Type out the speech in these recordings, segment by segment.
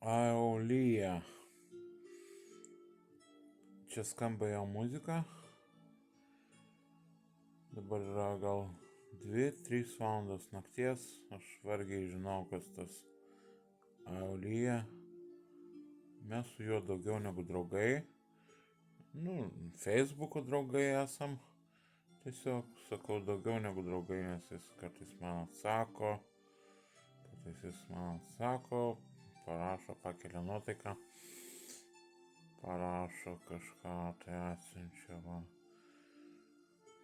Aeolija. Čia skamba jo muzika. Dabar yra gal 2-3 valandos nakties. Aš vargiai žinau, kas tas Aeolija. Mes su juo daugiau negu draugai. Facebook'o draugai esam. Tiesiog sakau daugiau negu draugai, nes jis kartais man atsako, parašo, pakelia nuotaiką, parašo kažką, tai atsiunčia man.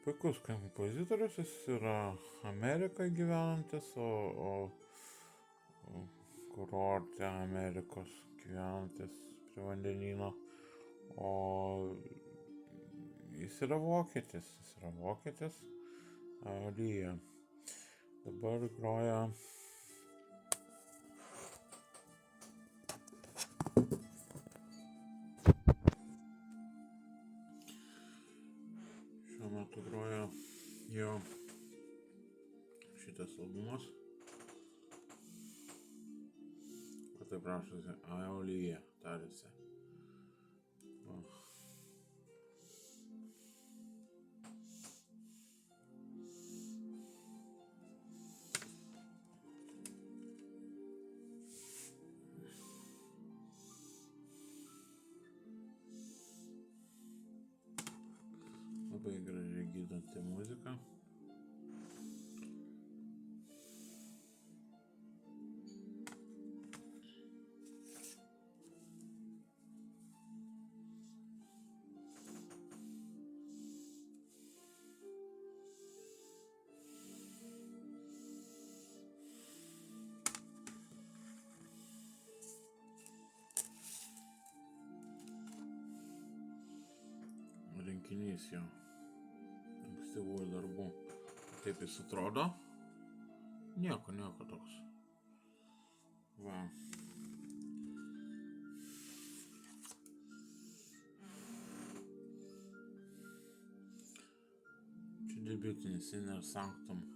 Puikus kompozitorius, jis yra Amerikoje gyvenantis, o kurorte Amerikos gyvenantis prie vandenyno, o jis yra vokietis, Aeolija. Dabar groja šiuo metu groja jo šitas albumas. O taip rašosi Aeolija, tarėsi. Labai gražiai gydanti muzika. Rinkinys jo ankstyvųjų darbų. Taip jis atrodo. Nieko toks. Va. Čia debiutinis Inner Sanctum,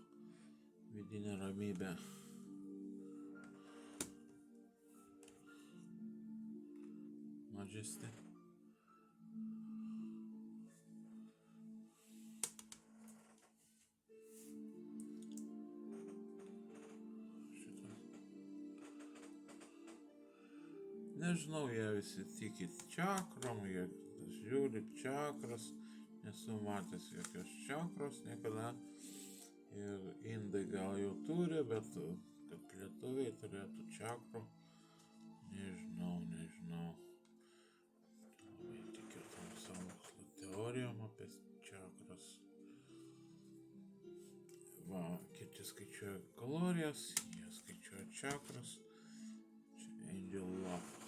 vidinė ramybė. Majesty. Nežinau, jie visi tiki čakrom, jie žiūri čakras, nesu matęs jokios čakros niekada. Ir indai gal jau turi, bet kad lietuviai turėtų čakrų, nežinau. Labai tikiu tom sąmokslo teorijom apie čakras. Va, kiti skaičiuoja kalorijas, jie skaičiuoja čakras. Čia Angel Love.